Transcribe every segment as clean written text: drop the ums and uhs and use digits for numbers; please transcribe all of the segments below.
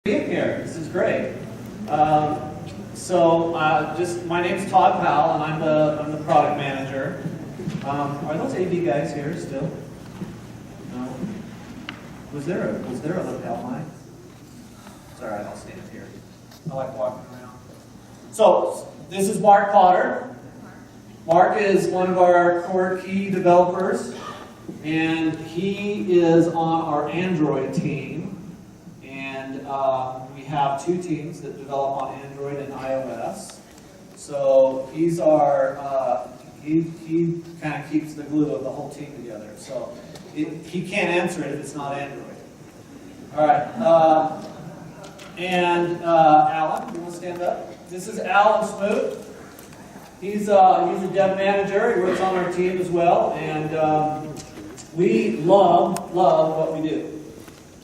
Being here, this is great. My name's Todd Powell, and I'm the product manager. Are those AV guys here still? No. Was there a lapel mic? It's all right, I'll stand here. I like walking around. So this is Mark Potter. Mark is one of our core key developers, and he is on our Android team. And we have two teams that develop on Android and iOS. So he's our, he kind of keeps the glue of the whole team together. So he can't answer it if it's not Android. All right. Alan, you want to stand up? This is Alan Smoot. He's a dev manager. He works on our team as well, and we love what we do.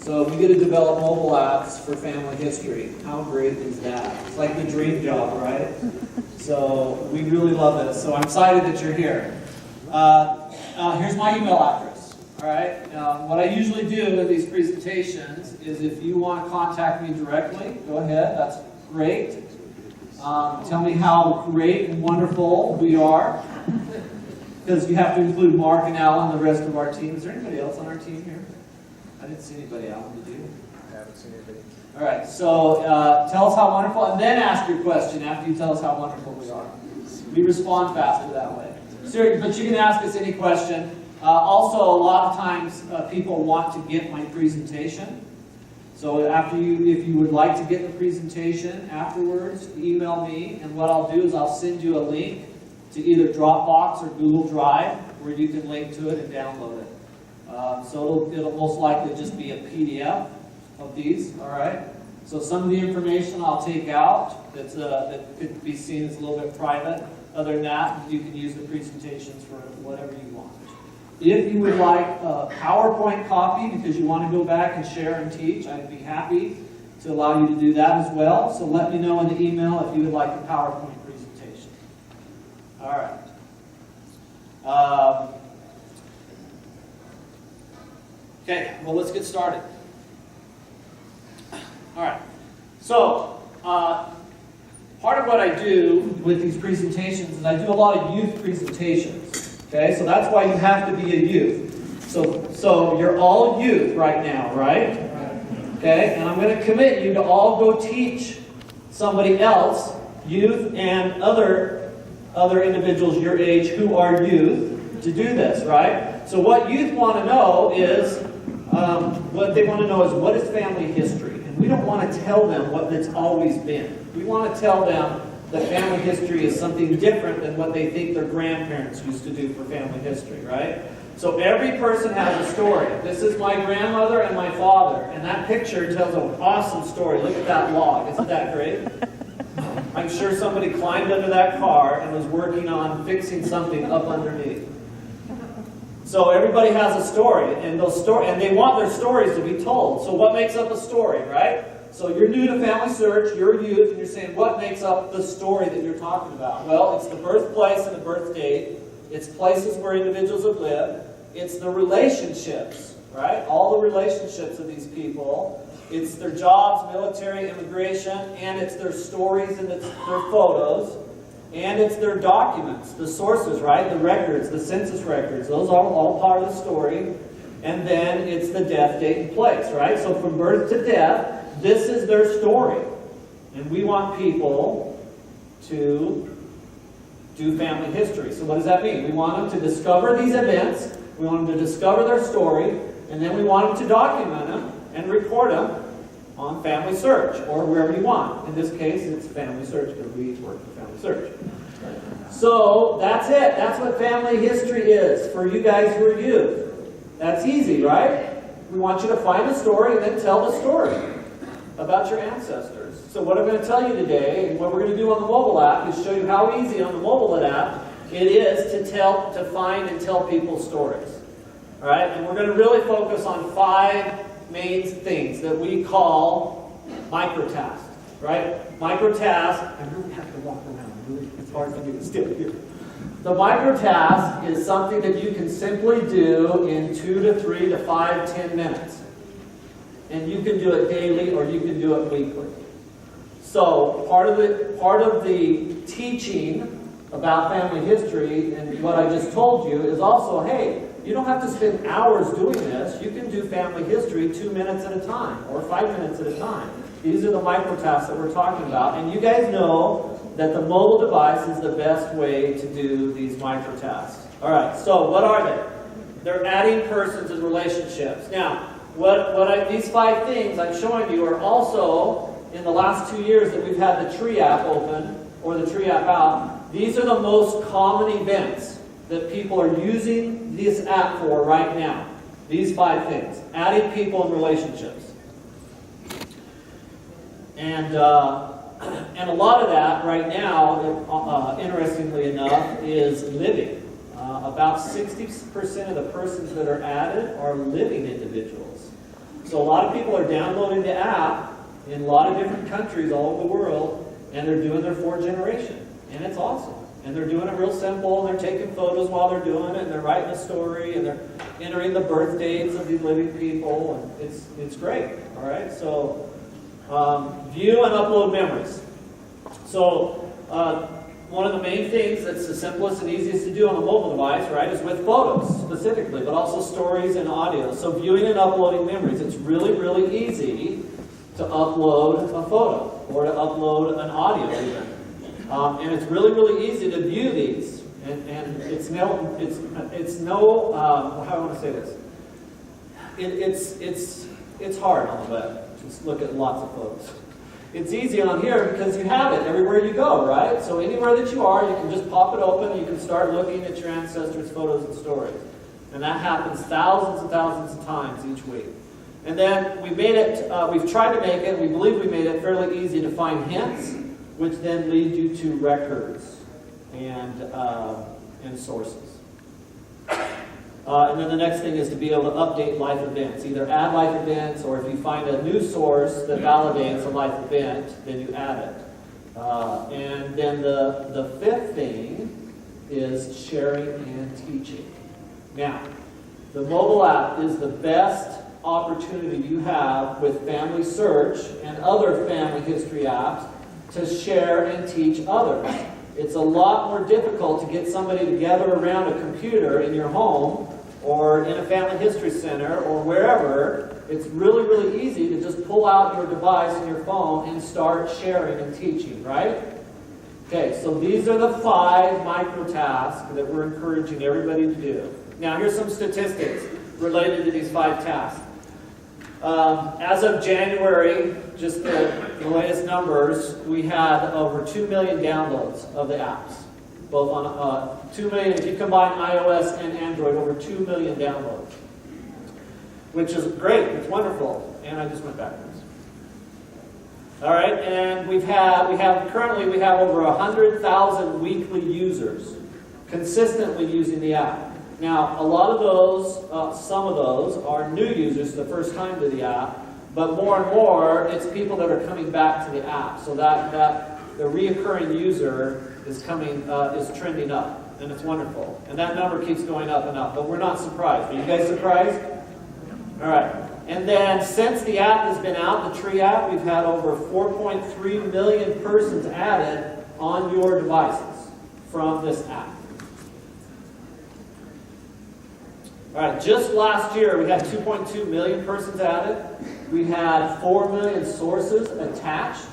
So we get to develop mobile apps for family history. How great is that? It's like the dream job, right? So we really love this. So I'm excited that you're here. Here's my email address. All right. What I usually do in these presentations is, if you want to contact me directly, go ahead. That's great. Tell me how great and wonderful we are, because you have to include Mark and Alan and the rest of our team. Is there anybody else on our team here? I didn't see anybody, Alan. Did you? I haven't seen anybody. All right. So tell us how wonderful, and then ask your question after you tell us how wonderful we are. We respond faster that way. But you can ask us any question. Also, a lot of times people want to get my presentation. So if you would like to get the presentation afterwards, email me, and what I'll do is I'll send you a link to either Dropbox or Google Drive, where you can link to it and download it. So it'll most likely just be a PDF of these, all right? So some of the information I'll take out that could be seen as a little bit private. Other than that, you can use the presentations for whatever you want. If you would like a PowerPoint copy because you want to go back and share and teach, I'd be happy to allow you to do that as well. So let me know in the email if you would like a PowerPoint presentation. All right. Okay, well, let's get started. All right. So part of what I do with these presentations is I do a lot of youth presentations. Okay, so that's why you have to be a youth. So you're all youth right now, right? Okay, and I'm going to commit you to all go teach somebody else, youth and other individuals your age who are youth, to do this, right? So what youth want to know is, what is family history? And we don't want to tell them what it's always been. We want to tell them that family history is something different than what they think their grandparents used to do for family history, right? So every person has a story. This is my grandmother and my father, and that picture tells an awesome story. Look at that log. Isn't that great? I'm sure somebody climbed under that car and was working on fixing something up underneath. So everybody has a story, and they want their stories to be told. So what makes up a story, right? So you're new to Family Search, you're a youth, and you're saying, what makes up the story that you're talking about? Well, it's the birthplace and the birth date. It's places where individuals have lived. It's the relationships, right? All the relationships of these people. It's their jobs, military, immigration, and it's their stories and it's their photos. And it's their documents, the sources, right? The records, the census records. Those are all part of the story. And then it's the death, date, and place, right? So from birth to death, this is their story. And we want people to do family history. So what does that mean? We want them to discover these events. We want them to discover their story. And then we want them to document them and record them on Family Search or wherever you want. In this case, it's Family Search because we work for Family Search. So that's it. That's what family history is for you guys who are youth. That's easy, right? We want you to find the story and then tell the story about your ancestors. So what I'm going to tell you today, and what we're going to do on the mobile app, is show you how easy on the mobile app it is to find and tell people stories. All right? And we're going to really focus on 5 main things that we call microtasks. Right? Microtask, I really have to walk around. It's hard for me to stick here. The microtask is something that you can simply do in 2 to 3 to 5, 10 minutes. and you can do it daily or you can do it weekly. So part of the teaching about family history and what I just told you is also, hey, you don't have to spend hours doing this. You can do family history 2 minutes at a time or 5 minutes at a time. These are the micro tasks that we're talking about. And you guys know that the mobile device is the best way to do these micro tasks. All right, so what are they? They're adding persons and relationships. Now, these 5 things I'm showing you are also, in the last 2 years that we've had the Tree app open, or the Tree app out, these are the most common events that people are using this app for right now. These 5 things. Adding people and relationships. And a lot of that right now, interestingly enough, is living. About 60% of the persons that are added are living individuals. So a lot of people are downloading the app in a lot of different countries all over the world, and they're doing their 4th generation. And it's awesome. And they're doing it real simple, and they're taking photos while they're doing it, and they're writing a story, and they're entering the birth dates of these living people, and it's great. All right, so view and upload memories. So one of the main things that's the simplest and easiest to do on a mobile device, right, is with photos specifically, but also stories and audio. So viewing and uploading memories, it's really, really easy to upload a photo or to upload an audio even. And it's really, really easy to view these. And it's no, how do I want to say this? It's hard on the web. Just look at lots of photos. It's easy on here because you have it everywhere you go, right? So anywhere that you are, you can just pop it open and you can start looking at your ancestors' photos and stories. And that happens thousands and thousands of times each week. And then we made it, we've tried to make it, we believe we made it fairly easy to find hints, which then lead you to records and sources. And then the next thing is to be able to update life events. Either add life events, or if you find a new source that validates a life event, then you add it. And then the 5th thing is sharing and teaching. Now, the mobile app is the best opportunity you have with Family Search and other family history apps to share and teach others. It's a lot more difficult to get somebody together around a computer in your home or in a family history center or wherever. It's really, really easy to just pull out your device and your phone and start sharing and teaching, right? Okay, so these are the 5 micro tasks that we're encouraging everybody to do. Now, here's some statistics related to these 5 tasks. As of January, just the latest numbers, we had over 2 million downloads of the apps. Both on 2 million, if you combine iOS and Android, over 2 million downloads. Which is great, it's wonderful. And I just went backwards. All right, and currently we have over 100,000 weekly users consistently using the app. Now, a lot of those, some of those, are new users the first time to the app, but more and more, it's people that are coming back to the app. So that the reoccurring user is trending up, and it's wonderful. And that number keeps going up and up, but we're not surprised. Are you guys surprised? All right. And then, since the app has been out, the Tree app, we've had over 4.3 million persons added on your devices from this app. All right, just last year we had 2.2 million persons added. We had 4 million sources attached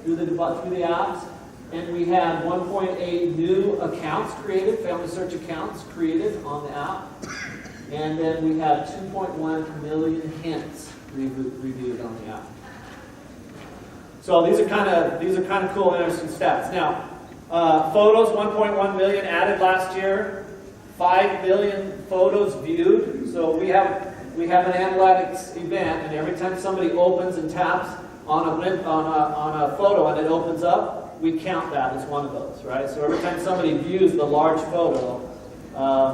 through the apps, and we had 1.8 new accounts created, Family Search accounts created on the app, and then we had 2.1 million hints reviewed on the app. So these are kind of cool, interesting stats. Now, photos, 1.1 million added last year. 5 million photos viewed. So we have an analytics event, and every time somebody opens and taps on a photo and it opens up, we count that as one of those, right? So every time somebody views the large photo,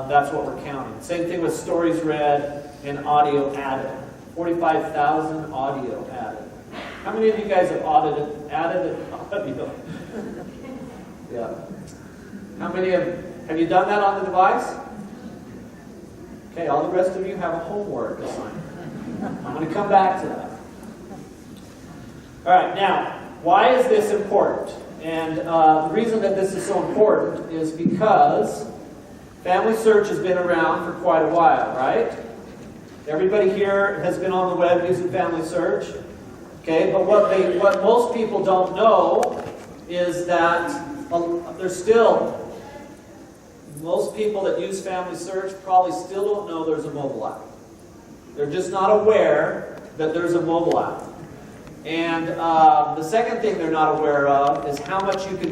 that's what we're counting. Same thing with stories read and audio added. 45,000 audio added. How many of you guys have added audio? Yeah. How many have you done that on the device? Okay, all the rest of you have a homework assignment. I'm going to come back to that. All right, now, why is this important? And the reason that this is so important is because Family Search has been around for quite a while, right? Everybody here has been on the web using Family Search. Okay, but what most people don't know is that there's still, most people that use Family Search probably still don't know there's a mobile app. They're just not aware that there's a mobile app. And the second thing they're not aware of is how much you can